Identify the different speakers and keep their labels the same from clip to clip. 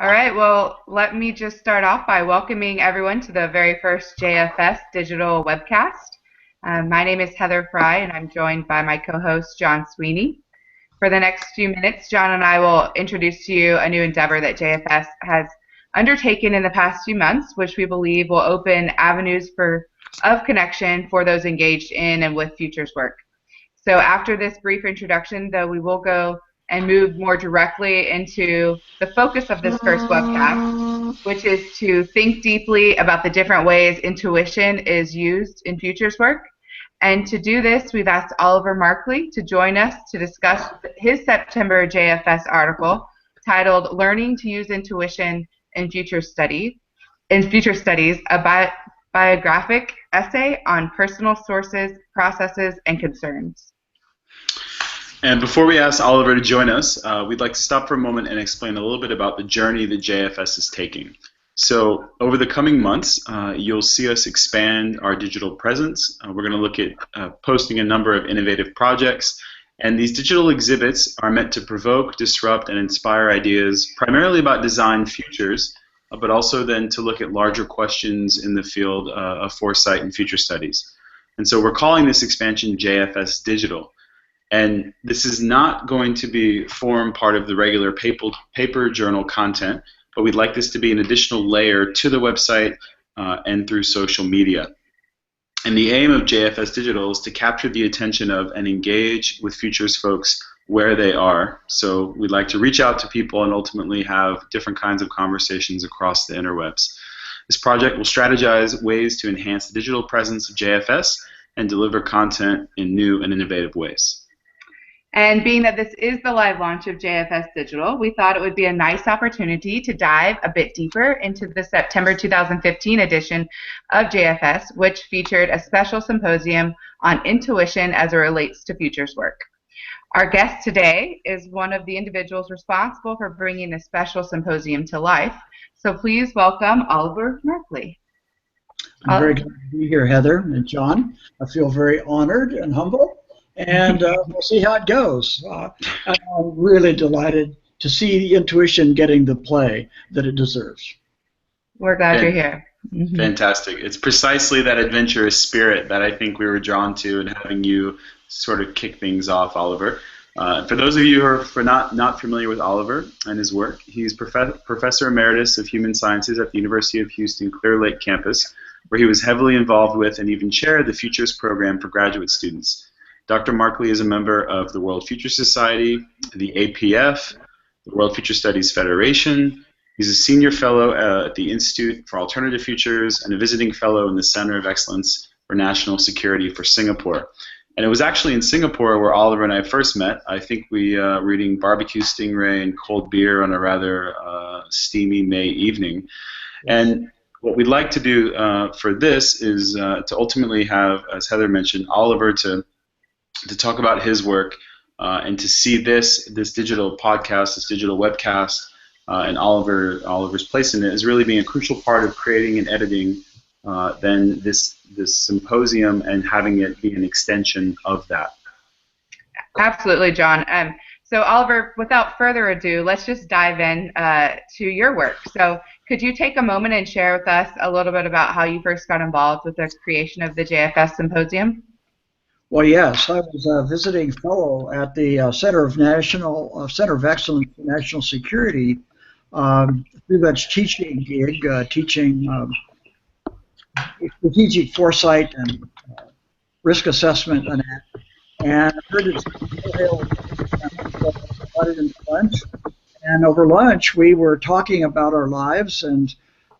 Speaker 1: All right, well, let me just start off by welcoming everyone to the very first JFS Digital Webcast. My name is Heather Fry, and I'm joined by my co-host, John Sweeney. For the next few minutes, John and I will introduce to you a new endeavor that JFS has undertaken in the past few months, which we believe will open avenues of connection for those engaged in and with futures work. So after this brief introduction, though, we will go and move more directly into the focus of this first webcast, which is to think deeply about the different ways intuition is used in futures work. And to do this, we've asked Oliver Markley to join us to discuss his September JFS article titled "Learning to Use Intuition in Future Studies," a bibliographic essay on personal sources, processes, and concerns.
Speaker 2: And before we ask Oliver to join us, we'd like to stop for a moment and explain a little bit about the journey that JFS is taking. So over the coming months, you'll see us expand our digital presence. We're going to look at posting a number of innovative projects. And these digital exhibits are meant to provoke, disrupt, and inspire ideas, primarily about design futures, but also then to look at larger questions in the field of foresight and future studies. And so we're calling this expansion JFS Digital. And this is not going to form part of the regular paper journal content, but we'd like this to be an additional layer to the website and through social media. And the aim of JFS Digital is to capture the attention of and engage with futures folks where they are. So we'd like to reach out to people and ultimately have different kinds of conversations across the interwebs. This project will strategize ways to enhance the digital presence of JFS and deliver content in new and innovative ways.
Speaker 1: And being that this is the live launch of JFS Digital, we thought it would be a nice opportunity to dive a bit deeper into the September 2015 edition of JFS, which featured a special symposium on intuition as it relates to futures work. Our guest today is one of the individuals responsible for bringing this special symposium to life. So please welcome Oliver Markley.
Speaker 3: I'm very glad to be here, Heather and John. I feel very honored and humble. And we'll see how it goes. I'm really delighted to see intuition getting the play that it deserves.
Speaker 1: We're glad you're here.
Speaker 2: Fantastic. It's precisely that adventurous spirit that I think we were drawn to, and having you sort of kick things off, Oliver. For those of you who are not familiar with Oliver and his work, he's Professor Emeritus of Human Sciences at the University of Houston Clear Lake campus, where he was heavily involved with and even chaired the Futures Program for graduate students. Dr. Markley is a member of the World Future Society, the APF, the World Future Studies Federation. He's a senior fellow at the Institute for Alternative Futures and a visiting fellow in the Center of Excellence for National Security for Singapore. And it was actually in Singapore where Oliver and I first met. I think we were eating barbecue stingray and cold beer on a rather steamy May evening. And what we'd like to do for this is to ultimately have, as Heather mentioned, Oliver to talk about his work and to see this digital podcast, this digital webcast, and Oliver's place in it is really being a crucial part of creating and editing then this symposium and having it be an extension of that.
Speaker 1: Absolutely, John. So Oliver, without further ado, let's just dive in to your work. So could you take a moment and share with us a little bit about how you first got involved with the creation of the JFS Symposium?
Speaker 3: Well, yes, I was a visiting fellow at the Center of Excellence for National Security through that teaching gig, teaching strategic foresight and risk assessment and I heard it invited him to lunch, and over lunch we were talking about our lives, and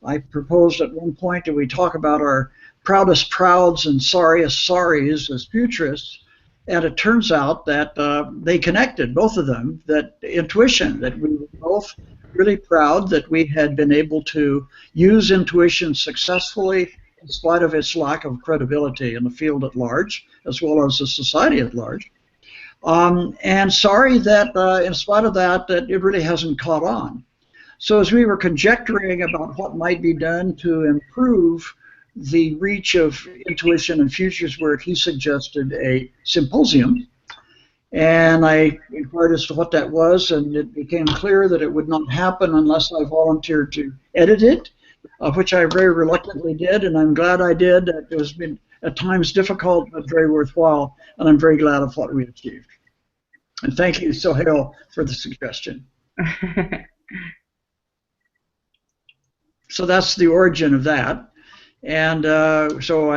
Speaker 3: I proposed at one point that we talk about our proudest prouds and sorriest sorries as futurists, and it turns out that they connected, both of them, that intuition, that we were both really proud that we had been able to use intuition successfully in spite of its lack of credibility in the field at large, as well as the society at large. And sorry that in spite of that, that it really hasn't caught on. So as we were conjecturing about what might be done to improve the reach of intuition and futures work, he suggested a symposium. And I inquired as to what that was, and it became clear that it would not happen unless I volunteered to edit it, which I very reluctantly did, and I'm glad I did. It has been at times difficult, but very worthwhile, and I'm very glad of what we achieved. And thank you, Sohail, for the suggestion. So that's the origin of that. And so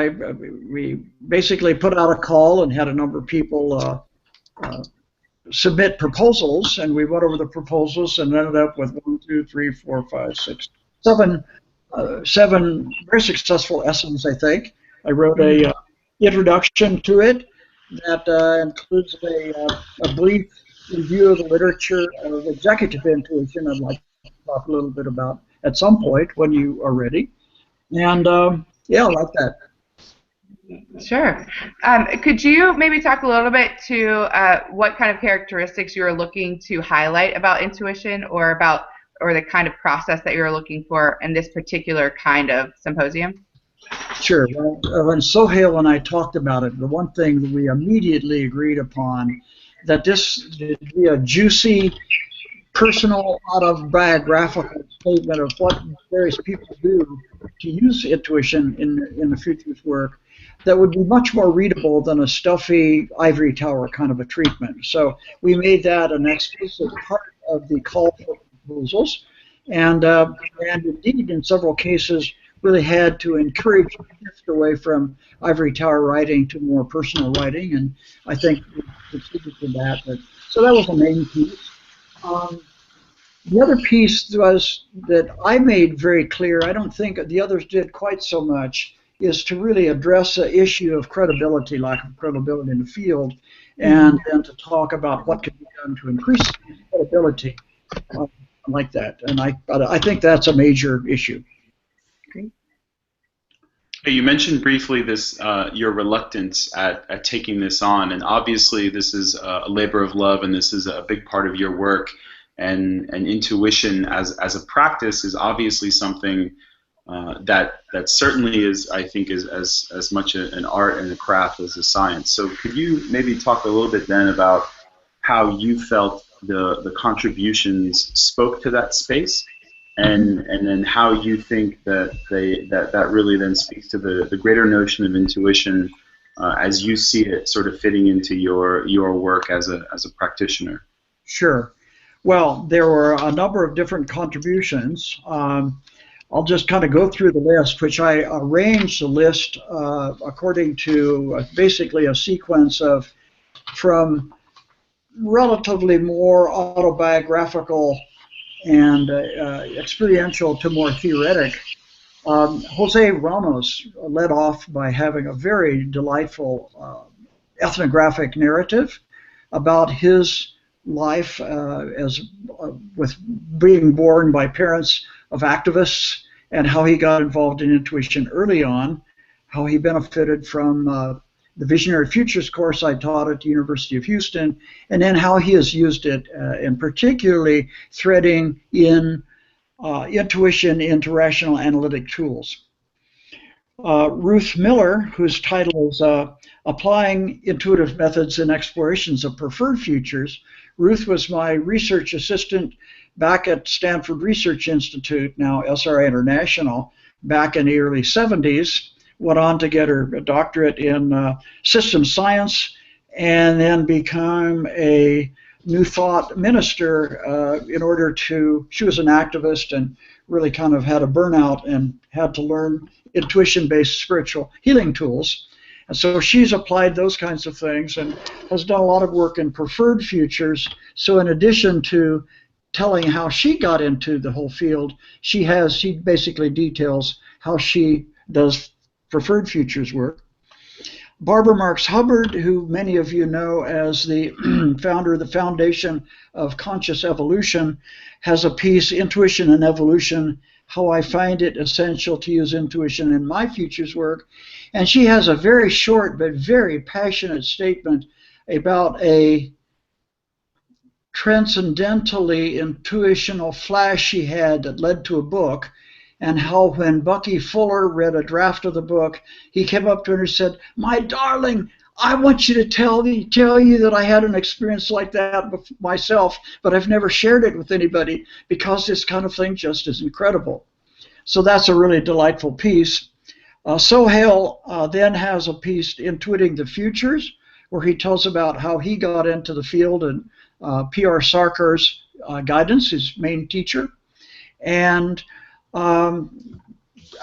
Speaker 3: we basically put out a call and had a number of people submit proposals, and we went over the proposals and ended up with 7 very successful essays, I think. I wrote a introduction to it that includes a brief review of the literature of executive intuition I'd like to talk a little bit about at some point when you are ready. And yeah, I like that.
Speaker 1: Sure. Could you maybe talk a little bit to what kind of characteristics you were looking to highlight about intuition, or the kind of process that you're looking for in this particular kind of symposium?
Speaker 3: Sure. Well, when Sohail and I talked about it, the one thing that we immediately agreed upon, that this would be a juicy, personal, autobiographical statement of what various people do to use intuition in the future's work, that would be much more readable than a stuffy ivory tower kind of a treatment. So we made that an explicit part of the call for proposals, and indeed in several cases really had to encourage a shift away from ivory tower writing to more personal writing, and I think we succeeded in that. So that was the main piece. The other piece was that I made very clear, I don't think the others did quite so much, is to really address the issue of credibility, lack of credibility in the field, and then to talk about what can be done to increase credibility like that. And I think that's a major issue.
Speaker 2: You mentioned briefly this your reluctance at taking this on, and obviously this is a labor of love, and this is a big part of your work. And intuition as a practice is obviously something that certainly is, I think, is as much an art and a craft as a science. So could you maybe talk a little bit then about how you felt the contributions spoke to that space, and then how you think that that really then speaks to the greater notion of intuition as you see it sort of fitting into your work as a practitioner.
Speaker 3: Sure. Well, there were a number of different contributions. I'll just kind of go through the list, which I arranged the list according to basically a sequence of from relatively more autobiographical and experiential to more theoretic. Jose Ramos led off by having a very delightful ethnographic narrative about his life with being born by parents of activists, and how he got involved in intuition early on, how he benefited from the Visionary Futures course I taught at the University of Houston, and then how he has used it, and particularly threading in intuition into rational analytic tools. Ruth Miller, whose title is Applying Intuitive Methods and Explorations of Preferred Futures. Ruth was my research assistant back at Stanford Research Institute, now SRI International, back in the early 70s, went on to get her doctorate in systems science, and then became a New Thought minister she was an activist and really kind of had a burnout and had to learn intuition-based spiritual healing tools. And so she's applied those kinds of things and has done a lot of work in preferred futures. So in addition to telling how she got into the whole field, she basically details how she does preferred futures work. Barbara Marx Hubbard, who many of you know as the founder of the Foundation of Conscious Evolution, has a piece, Intuition and Evolution, How I Find It Essential to Use Intuition in My Futures Work. And she has a very short but very passionate statement about a transcendentally intuitional flash she had that led to a book, and how when Bucky Fuller read a draft of the book, he came up to her and said, "My darling, I want you to tell you that I had an experience like that myself, but I've never shared it with anybody because this kind of thing just is incredible. So that's a really delightful piece. Sohail then has a piece, Intuiting the Futures, where he tells about how he got into the field and P.R. Sarkar's guidance, his main teacher. And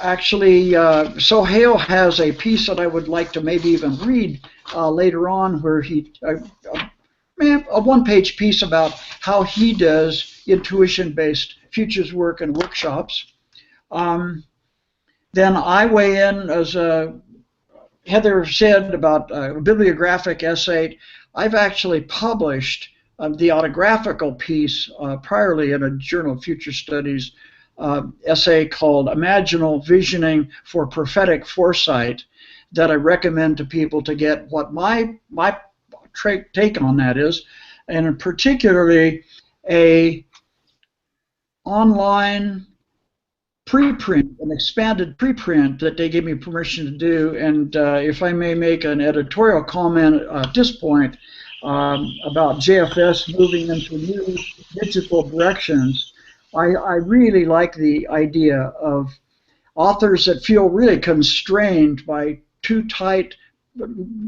Speaker 3: actually, Sohail has a piece that I would like to maybe even read later on, where he a one-page piece about how he does intuition-based futures work and workshops. Then I weigh in, as Heather said, about a bibliographic essay. I've actually published the autographical piece priorly in a Journal of Future Studies essay called Imaginal Visioning for Prophetic Foresight, that I recommend to people to get what my take on that is, and particularly a online preprint, an expanded preprint that they gave me permission to do. And if I may make an editorial comment at this point about JFS moving into new digital directions, I really like the idea of authors that feel really constrained by too tight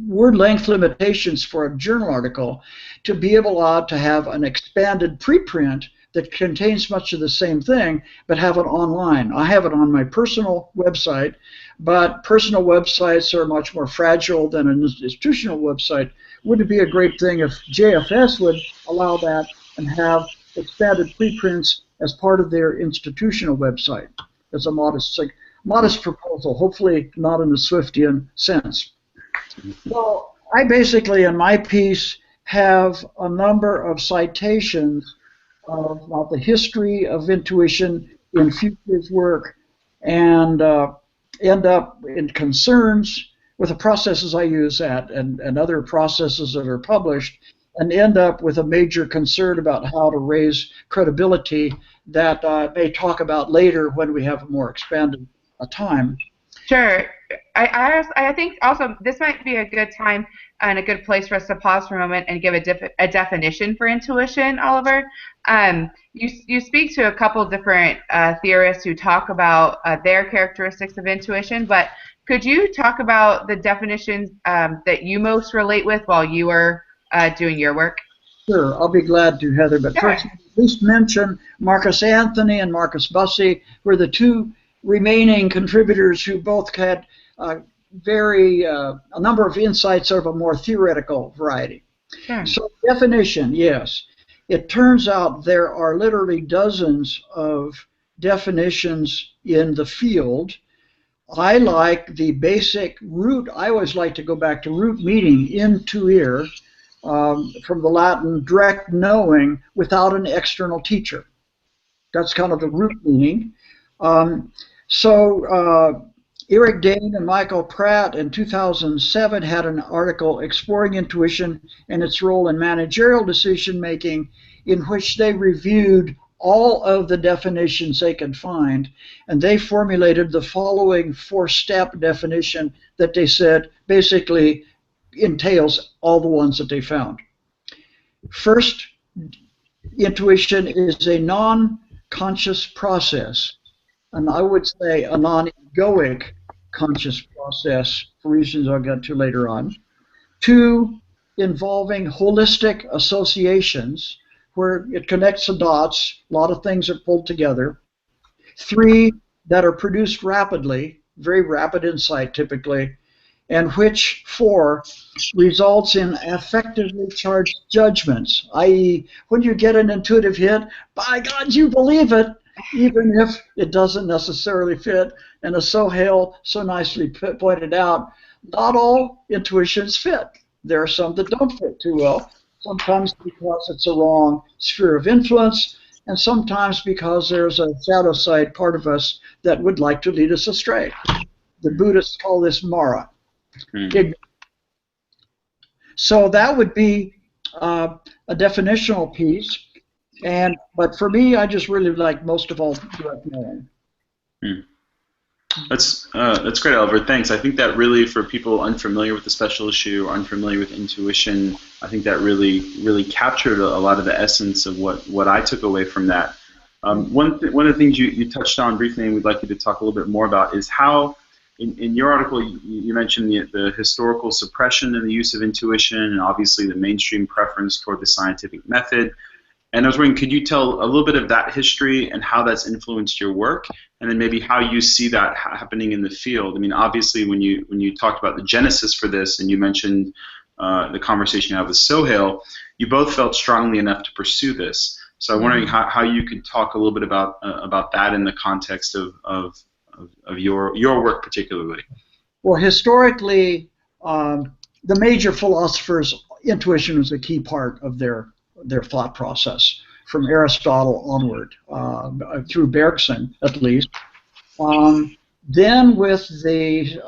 Speaker 3: word length limitations for a journal article to be able to have an expanded preprint that contains much of the same thing, but have it online. I have it on my personal website, but personal websites are much more fragile than an institutional website. Wouldn't it be a great thing if JFS would allow that and have expanded preprints as part of their institutional website? As a modest proposal, hopefully not in the Swiftian sense. So I basically, in my piece, have a number of citations about the history of intuition in futures work, and end up in concerns with the processes I use and other processes that are published, and end up with a major concern about how to raise credibility that I may talk about later when we have a more expanded time.
Speaker 1: Sure. I think also this might be a good time and a good place for us to pause for a moment and give a definition for intuition, Oliver. You speak to a couple different theorists who talk about their characteristics of intuition, but could you talk about the definitions that you most relate with while you were doing your work?
Speaker 3: Sure, I'll be glad to, Heather. But
Speaker 1: sure.
Speaker 3: First, at least mention Marcus Anthony and Marcus Bussey, who are the two remaining contributors who both had a number of insights of a more theoretical variety.
Speaker 1: Sure.
Speaker 3: So definition, yes. It turns out there are literally dozens of definitions in the field. I like the basic root. I always like to go back to root meaning, intuere, from the Latin direct knowing without an external teacher. That's kind of the root meaning. Eric Dane and Michael Pratt in 2007 had an article exploring intuition and its role in managerial decision making, in which they reviewed all of the definitions they could find, and they formulated the following 4-step definition that they said basically entails all the ones that they found. First, intuition is a non-conscious process, and I would say a non-egoic conscious process for reasons I'll get to later on. 2, involving holistic associations, where it connects the dots, a lot of things are pulled together. 3, that are produced rapidly, very rapid insight typically, and which 4 results in affectively charged judgments, i.e. when you get an intuitive hit, by God, you believe it, even if it doesn't necessarily fit. And as Sohail so nicely pointed out, not all intuitions fit. There are some that don't fit too well, sometimes because it's a wrong sphere of influence, and sometimes because there's a shadow side part of us that would like to lead us astray. The Buddhists call this Mara. So that would be a definitional piece. But for me, I just really like most of all direct knowing.
Speaker 2: That's great, Oliver. Thanks. I think that really, for people unfamiliar with the special issue or unfamiliar with intuition, I think that really captured a lot of the essence of what I took away from that. One of the things you touched on briefly, and we'd like you to talk a little bit more about, is how, in your article, you mentioned the historical suppression in the use of intuition, and obviously the mainstream preference toward the scientific method. And I was wondering, could you tell a little bit of that history and how that's influenced your work, and then maybe how you see that happening in the field? I mean, obviously, when you talked about the genesis for this, and you mentioned the conversation you had with Sohail, you both felt strongly enough to pursue this. So I'm wondering how you could talk a little bit about that in the context of your work particularly.
Speaker 3: Well, historically, the major philosophers, intuition was a key part of their thought process, from Aristotle onward, through Bergson at least. Then with the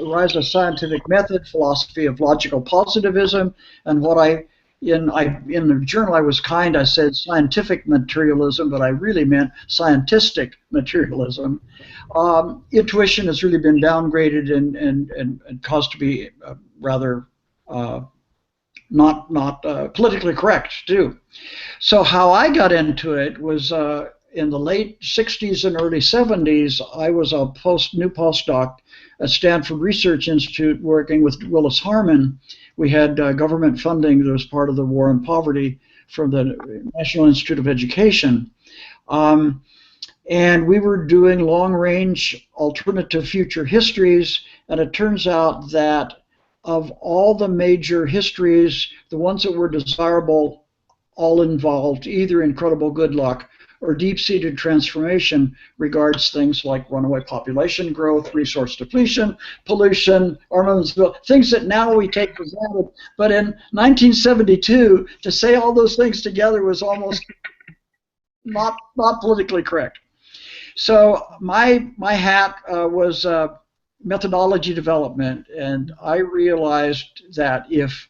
Speaker 3: rise of scientific method, philosophy of logical positivism, and what in the journal I was kind, I said scientific materialism, but I really meant scientistic materialism. Intuition has really been downgraded and caused to be rather not politically correct too. So how I got into it was in the late 60s and early 70s. I was a new postdoc at Stanford Research Institute working with Willis Harman. We had government funding that was part of the War on Poverty from the National Institute of Education. And we were doing long-range alternative future histories, and it turns out that of all the major histories, the ones that were desirable all involved either incredible good luck or deep-seated transformation regards things like runaway population growth, resource depletion, pollution, armaments, things that now we take for granted. But in 1972, to say all those things together was almost not politically correct. So my hat was methodology development, and I realized that if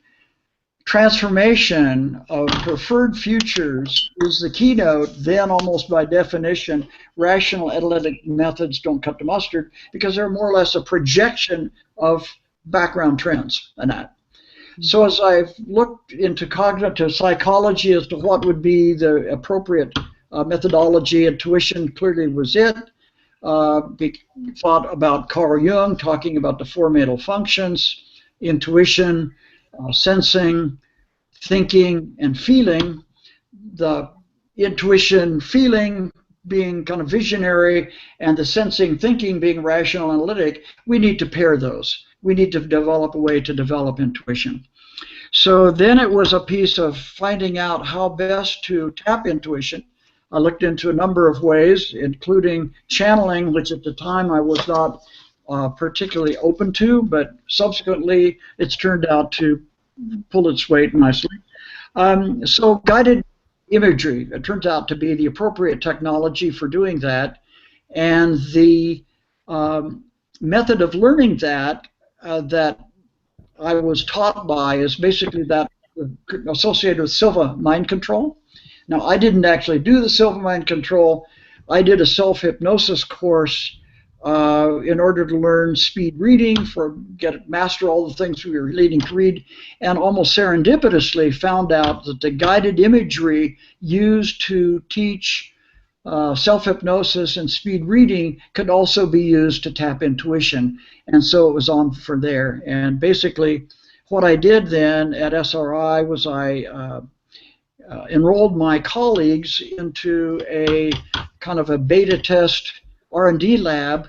Speaker 3: transformation of preferred futures is the keynote, then almost by definition, rational analytic methods don't cut the mustard, because they're more or less a projection of background trends and that. So as I've looked into cognitive psychology as to what would be the appropriate methodology, intuition clearly was it. Thought about Carl Jung talking about the four mental functions: intuition, sensing, thinking, and feeling. The intuition, feeling being kind of visionary, and the sensing, thinking being rational, analytic. We need to pair those. We need to develop a way to develop intuition. So then it was a piece of finding out how best to tap intuition. I looked into a number of ways, including channeling, which at the time I was not particularly open to, but subsequently it's turned out to pull its weight nicely. So guided imagery, it turns out to be the appropriate technology for doing that, and the method of learning that that I was taught by is basically that associated with Silva mind control. Now, I didn't actually do the Silva mind control. I did a self-hypnosis course in order to learn speed reading, master all the things we were needing to read, and almost serendipitously found out that the guided imagery used to teach self-hypnosis and speed reading could also be used to tap intuition. And so it was on from there. And basically, what I did then at SRI was I enrolled my colleagues into a kind of a beta test R&D lab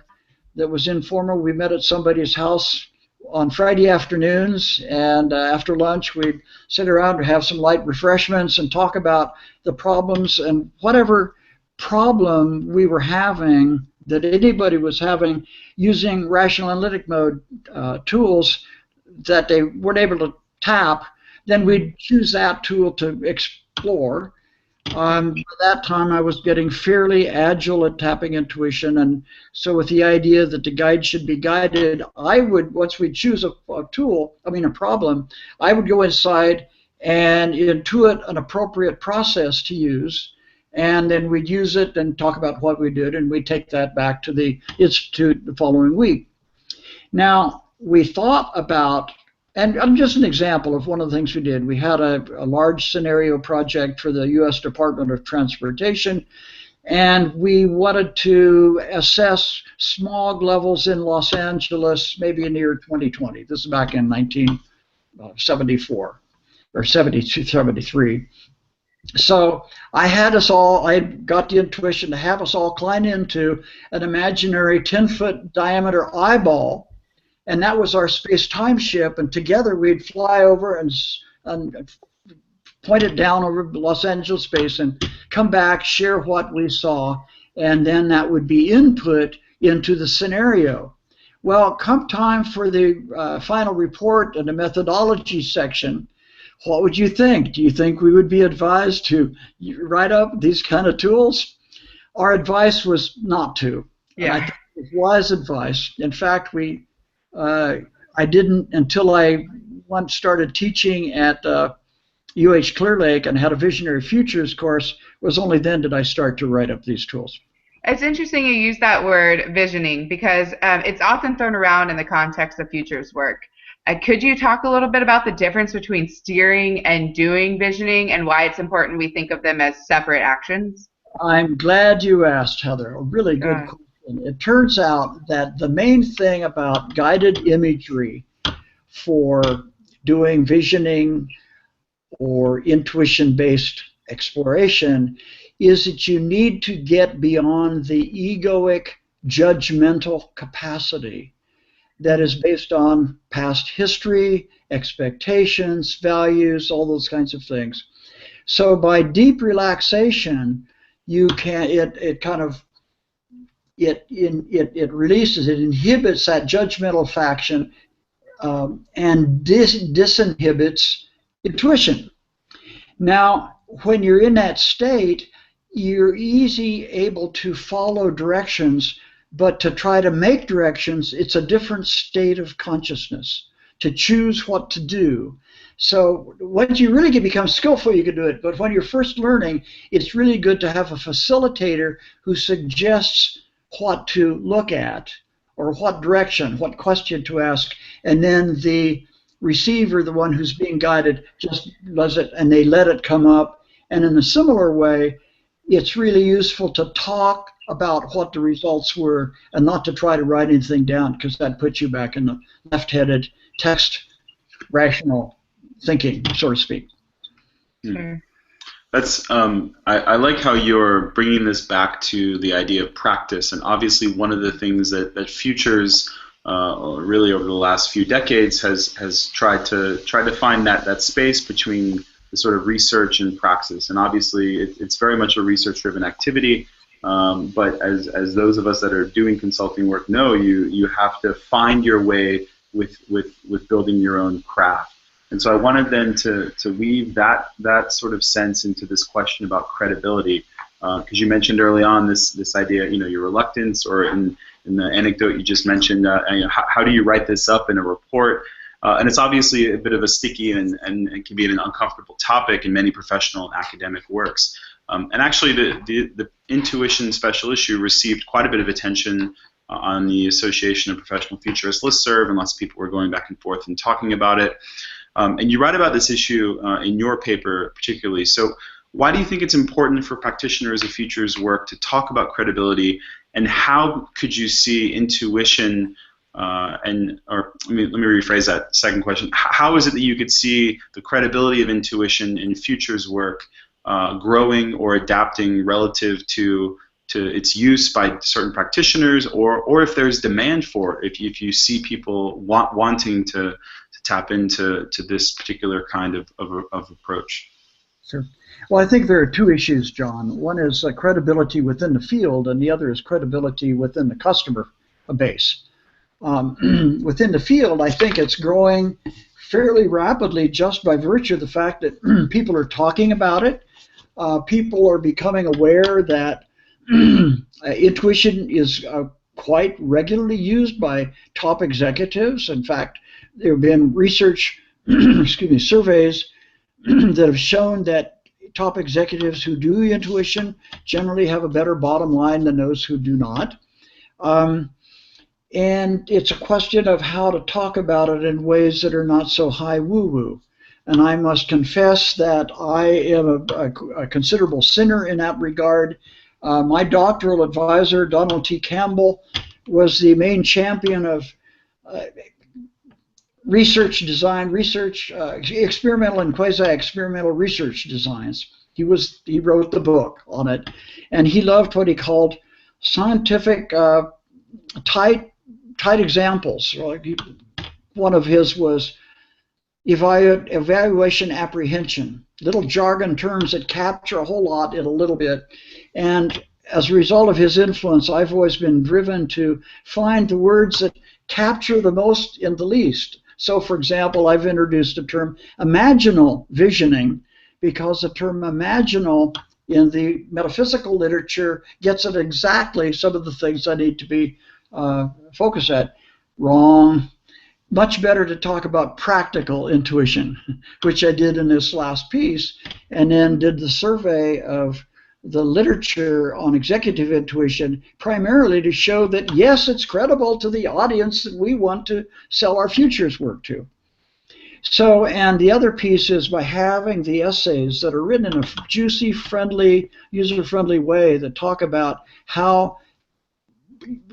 Speaker 3: that was informal. We met at somebody's house on Friday afternoons, and after lunch we'd sit around and have some light refreshments and talk about the problems, and whatever problem we were having, that anybody was having, using rational analytic mode tools that they weren't able to tap, then we'd choose that tool to explore. By that time I was getting fairly agile at tapping intuition, and so with the idea that the guide should be guided, I would, once we choose a problem, I would go inside and intuit an appropriate process to use, and then we'd use it and talk about what we did, and we'd take that back to the institute the following week. Now, we thought about, and just an example of one of the things we did, we had a large scenario project for the U.S. Department of Transportation, and we wanted to assess smog levels in Los Angeles maybe in the year 2020. This is back in 1974 or 72, 73. So I got the intuition to have us all climb into an imaginary 10-foot diameter eyeball, and that was our space-time ship, and together we'd fly over and point it down over Los Angeles space and come back, share what we saw, and then that would be input into the scenario. Well, come time for the final report in the methodology section, what would you think? Do you think we would be advised to write up these kind of tools? Our advice was not to.
Speaker 1: Yeah.
Speaker 3: And I think it was wise advice. In fact, I didn't until I once started teaching at UH Clear Lake and had a Visionary Futures course. It was only then did I start to write up these tools.
Speaker 1: It's interesting you use that word visioning because it's often thrown around in the context of futures work. Could you talk a little bit about the difference between steering and doing visioning and why it's important we think of them as separate actions?
Speaker 3: I'm glad you asked, Heather. A really good question. It turns out that the main thing about guided imagery for doing visioning or intuition-based exploration is that you need to get beyond the egoic judgmental capacity that is based on past history, expectations, values, all those kinds of things. So by deep relaxation, you can it releases, it inhibits that judgmental faction and disinhibits intuition. Now, when you're in that state, you're able to follow directions, but to try to make directions, it's a different state of consciousness, to choose what to do. So once you really become skillful, you can do it. But when you're first learning, it's really good to have a facilitator who suggests what to look at, or what direction, what question to ask, and then the receiver, the one who's being guided, just does it, and they let it come up. And in a similar way, it's really useful to talk about what the results were and not to try to write anything down, because that puts you back in the left-headed text rational thinking, so to speak.
Speaker 1: Sure.
Speaker 2: That's I like how you're bringing this back to the idea of practice, and obviously one of the things that Futures really over the last few decades has tried to find that space between the sort of research and praxis, and obviously it's very much a research-driven activity. But as those of us that are doing consulting work know, you have to find your way with building your own craft. And so I wanted then to weave that sort of sense into this question about credibility, because you mentioned early on this idea, your reluctance, or in the anecdote you just mentioned, how do you write this up in a report? And it's obviously a bit of a sticky and can be an uncomfortable topic in many professional and academic works. And actually, the intuition special issue received quite a bit of attention on the Association of Professional Futurists listserv, and lots of people were going back and forth and talking about it. And you write about this issue in your paper particularly. So why do you think it's important for practitioners of futures work to talk about credibility, and how could you see intuition let me rephrase that second question. How is it that you could see the credibility of intuition in futures work growing or adapting relative to its use by certain practitioners, or if there's demand for it, if you see people wanting to tap into this particular kind of approach?
Speaker 3: Sure. Well, I think there are two issues, John. One is credibility within the field, and the other is credibility within the customer base. Within the field, I think it's growing fairly rapidly just by virtue of the fact that people are talking about it. People are becoming aware that intuition is quite regularly used by top executives. In fact, there have been research, surveys that have shown that top executives who do intuition generally have a better bottom line than those who do not. And it's a question of how to talk about it in ways that are not so high woo-woo. And I must confess that I am a considerable sinner in that regard. My doctoral advisor, Donald T. Campbell, was the main champion of research design, experimental and quasi-experimental research designs. He wrote the book on it, and he loved what he called scientific tight examples. One of his was evaluation apprehension, little jargon terms that capture a whole lot in a little bit. And as a result of his influence, I've always been driven to find the words that capture the most in the least. So, for example, I've introduced the term imaginal visioning, because the term imaginal in the metaphysical literature gets at exactly some of the things I need to be focused at. Wrong. Much better to talk about practical intuition, which I did in this last piece, and then did the survey of the literature on executive intuition, primarily to show that, yes, it's credible to the audience that we want to sell our futures work to. So, and the other piece is by having the essays that are written in a juicy, friendly, user-friendly way that talk about how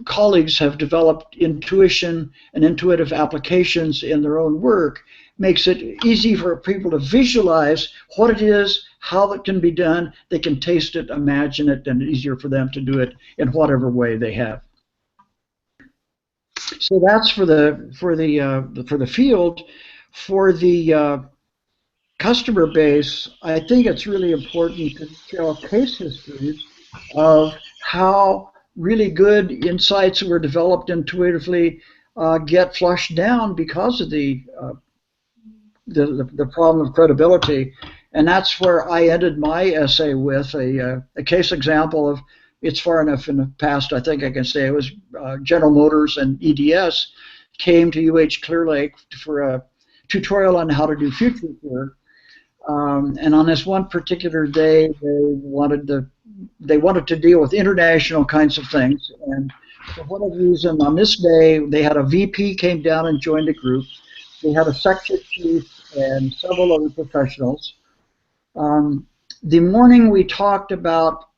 Speaker 3: colleagues have developed intuition and intuitive applications in their own work, makes it easy for people to visualize what it is, how it can be done. They can taste it, imagine it, and it's easier for them to do it in whatever way they have. So that's for the field. For the customer base, I think it's really important to tell case histories of how really good insights that were developed intuitively get flushed down because of the problem of credibility. And that's where I ended my essay with a case example of, it's far enough in the past, I think I can say, it was General Motors and EDS came to UH Clear Lake for a tutorial on how to do future work. And on this one particular day, they wanted to deal with international kinds of things. And for whatever reason, on this day, they had a VP came down and joined the group. They had a section chief and several other professionals. The morning we talked about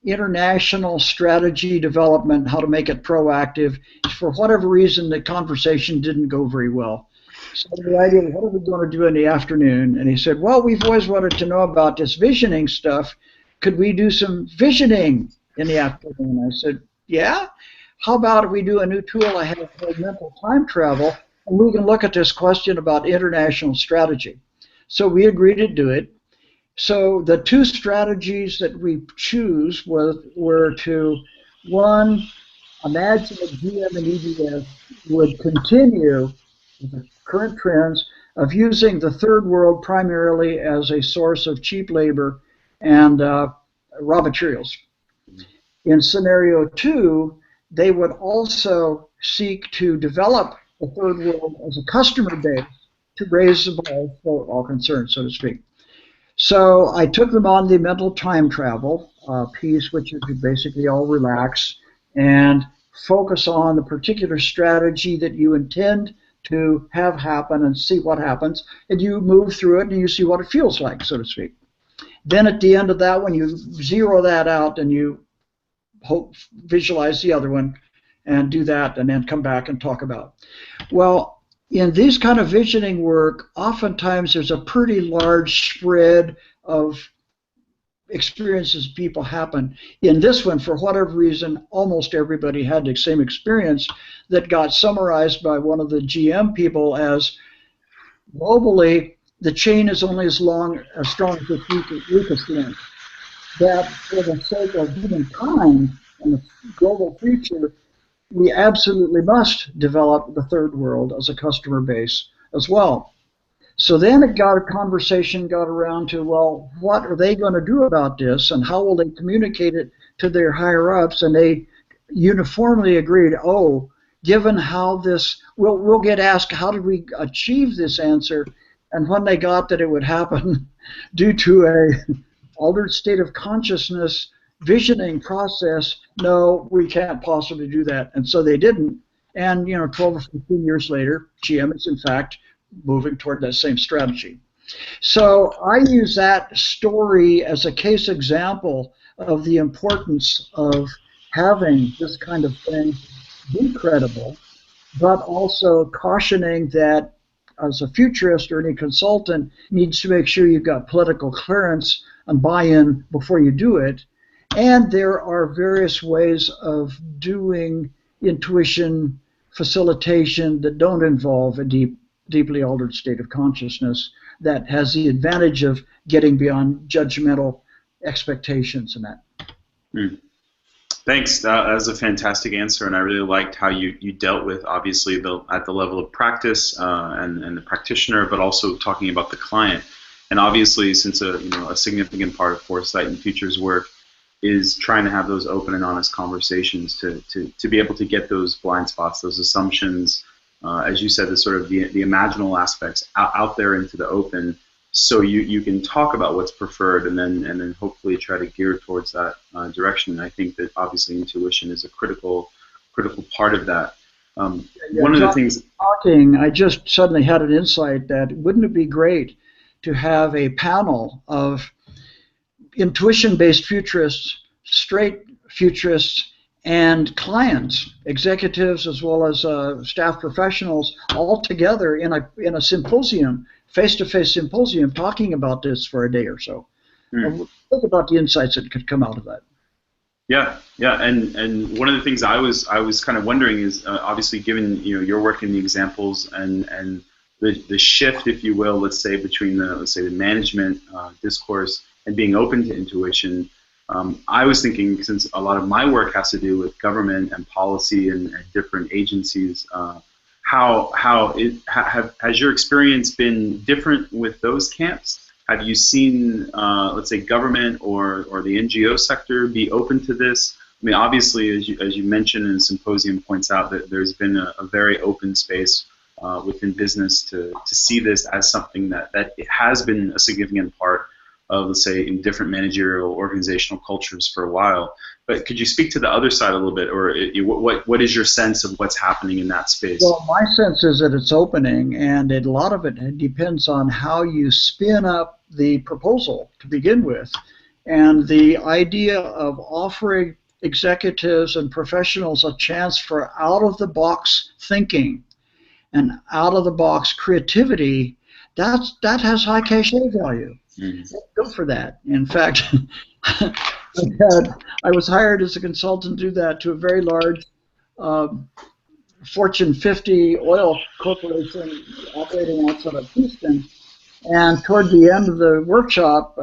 Speaker 3: international strategy development, how to make it proactive. For whatever reason, the conversation didn't go very well. So the idea, what are we going to do in the afternoon? And he said, well, we've always wanted to know about this visioning stuff. Could we do some visioning in the afternoon? I said, yeah. How about if we do a new tool I have called mental time travel, and we can look at this question about international strategy. So we agreed to do it. So the two strategies that we choose were to, one, imagine that GM and EDS would continue the current trends of using the third world primarily as a source of cheap labor and raw materials. In scenario 2, they would also seek to develop the third world as a customer base to raise the bar for all concerned, so to speak. So I took them on the mental time travel piece, which is to basically all relax and focus on the particular strategy that you intend to have happen and see what happens, and you move through it and you see what it feels like, so to speak. Then at the end of that one, you zero that out and you visualize the other one and do that and then come back and talk about it. Well, in these kind of visioning work, oftentimes there's a pretty large spread of experiences people happen. In this one, for whatever reason, almost everybody had the same experience that got summarized by one of the GM people as, globally, the chain is only as strong as its weakest link. That for the sake of humankind and the global future, we absolutely must develop the third world as a customer base as well. So then a conversation got around to, well, what are they going to do about this and how will they communicate it to their higher-ups? And they uniformly agreed, oh, given how this, we'll get asked, how did we achieve this answer? And when they got that it would happen due to altered state of consciousness visioning process, no, we can't possibly do that. And so they didn't. And 12 or 15 years later, GM is in fact moving toward that same strategy. So I use that story as a case example of the importance of having this kind of thing be credible, but also cautioning that as a futurist or any consultant needs to make sure you've got political clearance and buy-in before you do it. And there are various ways of doing intuition facilitation that don't involve a deeply altered state of consciousness that has the advantage of getting beyond judgmental expectations and that.
Speaker 2: Mm. Thanks. That was a fantastic answer, and I really liked how you dealt with, obviously, at the level of practice and the practitioner, but also talking about the client. And obviously, since a significant part of Foresight and Futures work is trying to have those open and honest conversations to be able to get those blind spots, those assumptions, as you said, the sort of the imaginal aspects out there into the open, so you can talk about what's preferred and then hopefully try to gear towards that direction. And I think that obviously intuition is a critical part of that. One of the things
Speaker 3: talking, I just suddenly had an insight that wouldn't it be great to have a panel of intuition-based futurists, straight futurists, and clients, executives as well as staff professionals, all together in a symposium, face-to-face symposium, talking about this for a day or so. Think about the insights that could come out of that.
Speaker 2: Yeah, and one of the things I was kind of wondering is obviously given your work in the examples and the shift, if you will, let's say between the management discourse and being open to intuition. I was thinking, since a lot of my work has to do with government and policy and different agencies, has your experience been different with those camps? Have you seen, let's say, government or the NGO sector be open to this? I mean, obviously, as you mentioned, and the Symposium points out, that there's been a very open space within business to see this as something that it has been a significant part of, let's say, in different managerial organizational cultures for a while. But could you speak to the other side a little bit, or what is your sense of what's happening in that space?
Speaker 3: Well, my sense is that it's opening, and a lot of it depends on how you spin up the proposal to begin with. And the idea of offering executives and professionals a chance for out-of-the-box thinking and out-of-the-box creativity, that has high cachet value. Go for that. In fact, I was hired as a consultant to do that to a very large Fortune 50 oil corporation operating outside of Houston. And toward the end of the workshop,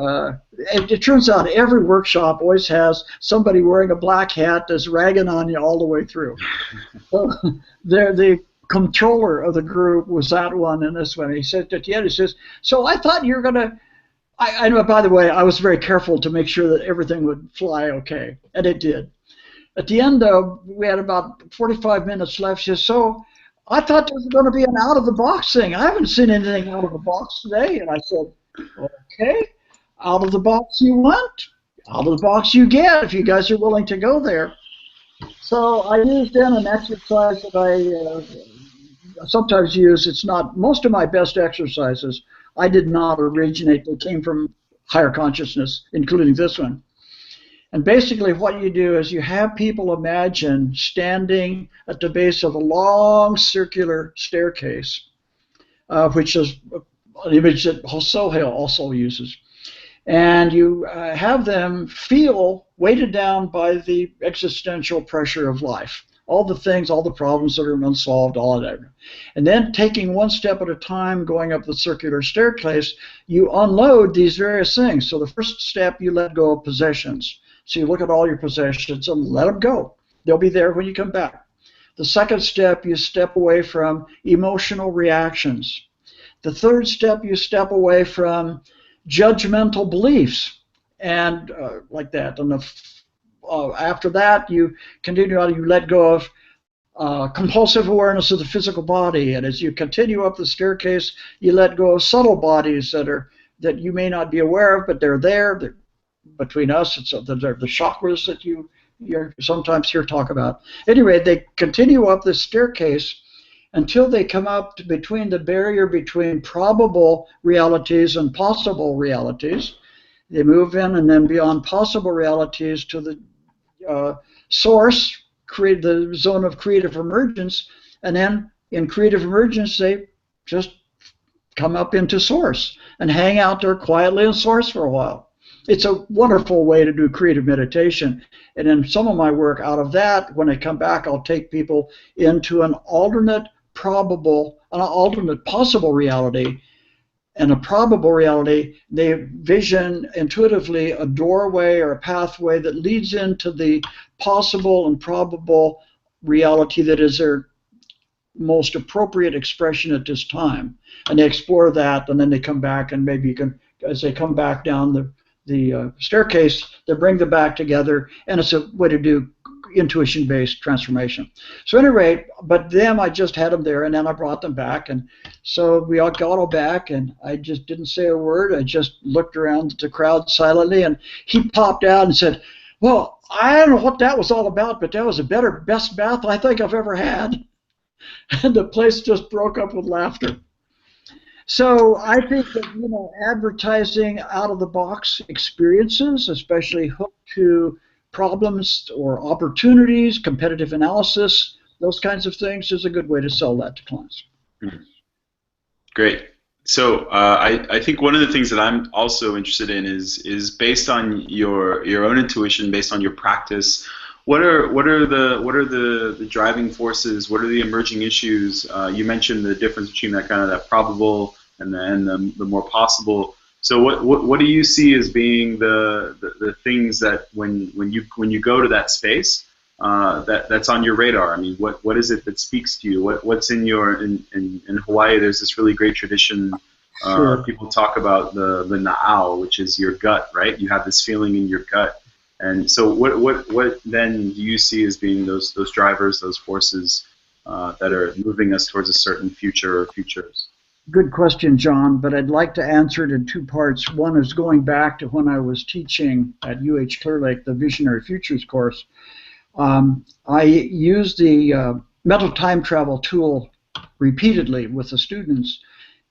Speaker 3: it turns out every workshop always has somebody wearing a black hat that's ragging on you all the way through. So the controller of the group was that one and this one. He said at the end, he says, "So I thought you were going to..." I know, by the way, I was very careful to make sure that everything would fly okay, and it did. At the end, though, we had about 45 minutes left. She says, "So I thought there was going to be an out-of-the-box thing. I haven't seen anything out of the box today." And I said, "Okay, out of the box you want, out of the box you get, if you guys are willing to go there." So I used then an exercise that I sometimes use. It's not most of my best exercises. I did not originate. They came from higher consciousness, including this one. And basically what you do is you have people imagine standing at the base of a long circular staircase, which is an image that Sohail also uses. And you have them feel weighted down by the existential pressure of life. All the things, all the problems that are unsolved, all of that. And then taking one step at a time, going up the circular staircase, you unload these various things. So the first step, you let go of possessions. So you look at all your possessions and let them go. They'll be there when you come back. The second step, you step away from emotional reactions. The third step, you step away from judgmental beliefs and like that. And after that, you continue on, you let go of compulsive awareness of the physical body, and as you continue up the staircase, you let go of subtle bodies that you may not be aware of, but they're there. between us. It's the chakras that you sometimes hear talk about. Anyway, they continue up this staircase until they come up to between the barrier between probable realities and possible realities. They move in and then beyond possible realities to the source, create the zone of creative emergence, and then in creative emergence they just come up into source and hang out there quietly in source for a while. It's a wonderful way to do creative meditation. And in some of my work out of that, when I come back, I'll take people into an alternate possible reality. And a probable reality, they vision intuitively a doorway or a pathway that leads into the possible and probable reality that is their most appropriate expression at this time. And they explore that, and then they come back, and maybe you can, as they come back down the staircase, they bring them back together, and it's a way to do intuition-based transformation. So at any rate, but them, I just had them there, and then I brought them back, and so we all got all back, and I just didn't say a word. I just looked around at the crowd silently, and he popped out and said, "Well, I don't know what that was all about, but that was the best bath I think I've ever had." And the place just broke up with laughter. So I think that, advertising out-of-the-box experiences, especially hooked to problems or opportunities, competitive analysis, those kinds of things, is a good way to sell that to clients.
Speaker 2: Great. So I think one of the things that I'm also interested in is based on your own intuition, based on your practice. What are the driving forces? What are the emerging issues? You mentioned the difference between that probable and the more possible. So what do you see as being the things that when you go to that space that's on your radar? I mean, what is it that speaks to you? What's in Hawaii? There's this really great tradition.
Speaker 3: Sure.
Speaker 2: People talk about the na'au, which is your gut, right? You have this feeling in your gut. And so what then do you see as being those drivers, those forces that are moving us towards a certain future or futures?
Speaker 3: Good question, John, but I'd like to answer it in two parts. One is going back to when I was teaching at UH Clear Lake, the Visionary Futures course. I used the mental time travel tool repeatedly with the students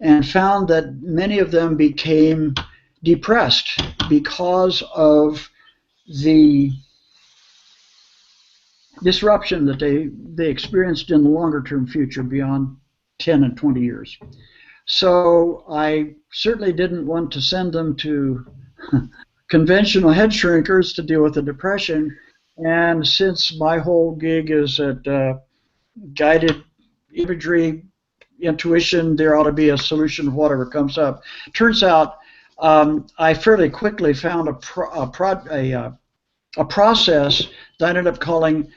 Speaker 3: and found that many of them became depressed because of the disruption that they experienced in the longer term future beyond 10 and 20 years. So I certainly didn't want to send them to conventional head shrinkers to deal with the depression. And since my whole gig is at guided imagery, intuition, there ought to be a solution to whatever comes up. Turns out I fairly quickly found a process that I ended up calling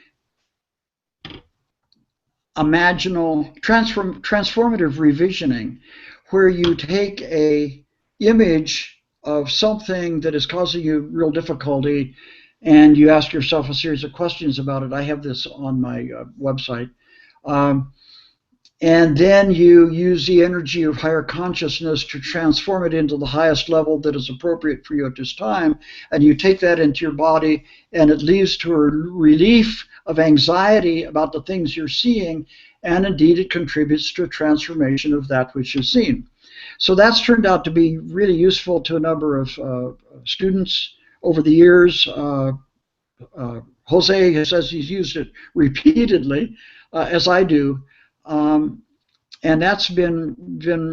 Speaker 3: transformative revisioning, where you take a image of something that is causing you real difficulty and you ask yourself a series of questions about it. I have this on my website. And then you use the energy of higher consciousness to transform it into the highest level that is appropriate for you at this time. And you take that into your body, and it leads to a relief of anxiety about the things you're seeing, and indeed it contributes to a transformation of that which is seen. So that's turned out to be really useful to a number of students over the years. Jose says he's used it repeatedly, as I do. And that's been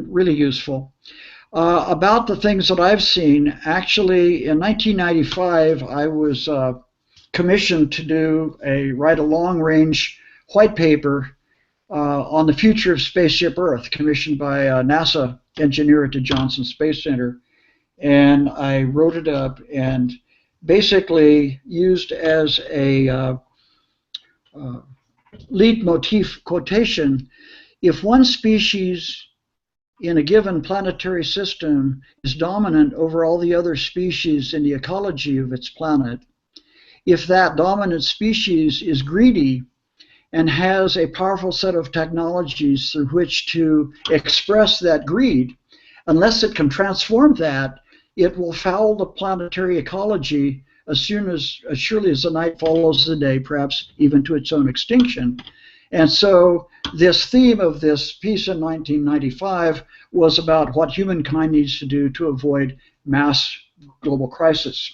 Speaker 3: really useful. About the things that I've seen, actually in 1995 I was commissioned to write a long-range white paper on the future of spaceship Earth, commissioned by a NASA engineer at the Johnson Space Center. And I wrote it up and basically used as a leitmotif quotation: if one species in a given planetary system is dominant over all the other species in the ecology of its planet, if that dominant species is greedy and has a powerful set of technologies through which to express that greed, unless it can transform that it will foul the planetary ecology as surely as the night follows the day, perhaps even to its own extinction. And so this theme of this piece in 1995 was about what humankind needs to do to avoid mass global crisis.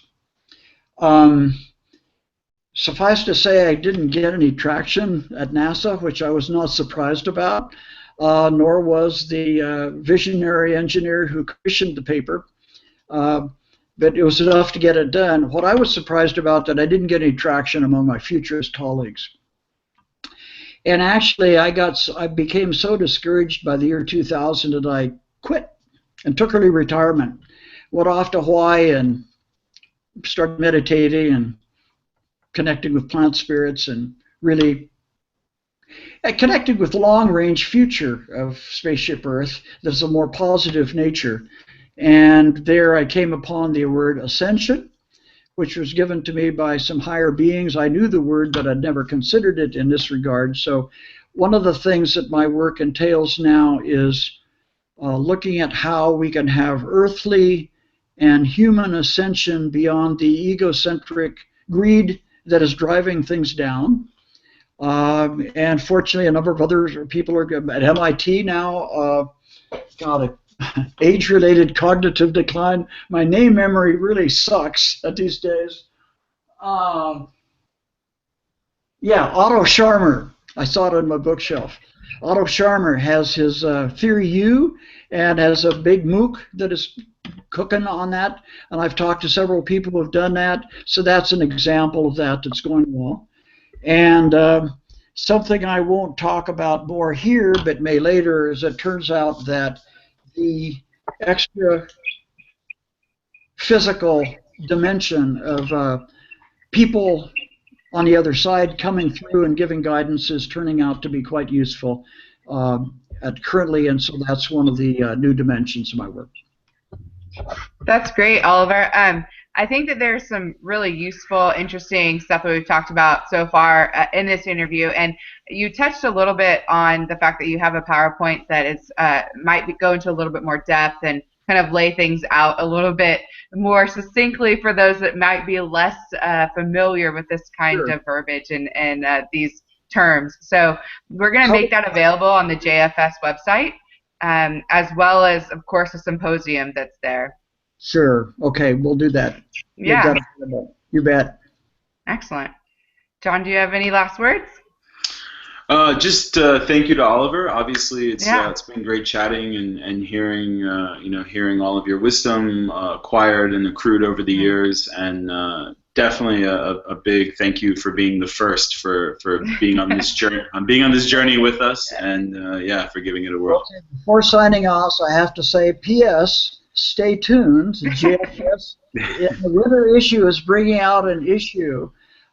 Speaker 3: Suffice to say, I didn't get any traction at NASA, which I was not surprised about, nor was the visionary engineer who commissioned the paper. But it was enough to get it done. What I was surprised about that I didn't get any traction among my futurist colleagues. And actually, I became so discouraged by the year 2000 that I quit and took early retirement. Went off to Hawaii and started meditating and connecting with plant spirits and really connected with the long-range future of Spaceship Earth that's a more positive nature. And there I came upon the word ascension, which was given to me by some higher beings. I knew the word, but I'd never considered it in this regard. So one of the things that my work entails now is looking at how we can have earthly and human ascension beyond the egocentric greed that is driving things down. And fortunately, a number of other people are at MIT now. Age-related cognitive decline. My name memory really sucks at these days. Yeah, Otto Scharmer. I saw it on my bookshelf. Otto Scharmer has his Theory U and has a big MOOC that is cooking on that. And I've talked to several people who have done that. So that's an example of that that's going well. And something I won't talk about more here, but may later, is it turns out that the extra physical dimension of people on the other side coming through and giving guidance is turning out to be quite useful currently, and so that's one of the new dimensions of my work.
Speaker 1: That's great, Oliver. I think that there's some really useful, interesting stuff that we've talked about so far in this interview, and you touched a little bit on the fact that you have a PowerPoint that is might go into a little bit more depth and kind of lay things out a little bit more succinctly for those that might be less familiar with this kind of verbiage and these terms. So we're going to make that available on the JFS website, as well as, of course, a symposium that's there.
Speaker 3: Sure. Okay, we'll do that.
Speaker 1: Yeah.
Speaker 3: You bet.
Speaker 1: Excellent. John, do you have any last words?
Speaker 2: Just thank you to Oliver. Obviously, it's been great chatting and hearing hearing all of your wisdom acquired and accrued over the years, and definitely a big thank you for being the first for being on this journey with us, and for giving it a whirl.
Speaker 3: Okay, before signing off, I have to say, P.S. Stay tuned. JFS, the winter issue is bringing out an issue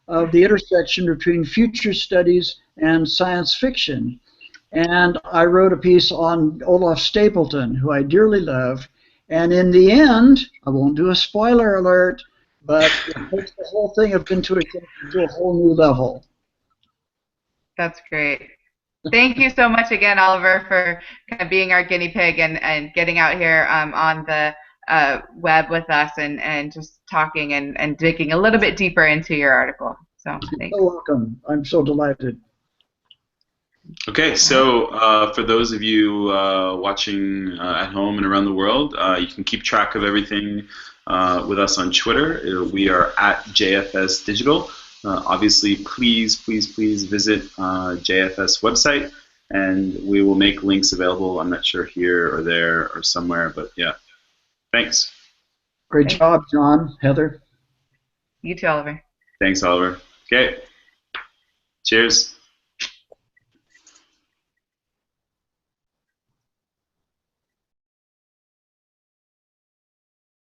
Speaker 3: of the intersection between future studies and science fiction. And I wrote a piece on Olaf Stapleton, who I dearly love. And in the end, I won't do a spoiler alert, but it takes the whole thing of intuition to a whole new level.
Speaker 1: That's great. Thank you so much again, Oliver, for kind of being our guinea pig and getting out here on the web with us and just talking and digging a little bit deeper into your article. So thanks.
Speaker 3: You're welcome. I'm so delighted.
Speaker 2: Okay, so for those of you watching at home and around the world, you can keep track of everything with us on Twitter. We are at JFS Digital. Obviously, please visit JFS website, and we will make links available. I'm not sure here or there or somewhere, but yeah. Thanks.
Speaker 3: Great job, John, Heather.
Speaker 1: You too, Oliver.
Speaker 2: Thanks, Oliver. Okay. Cheers.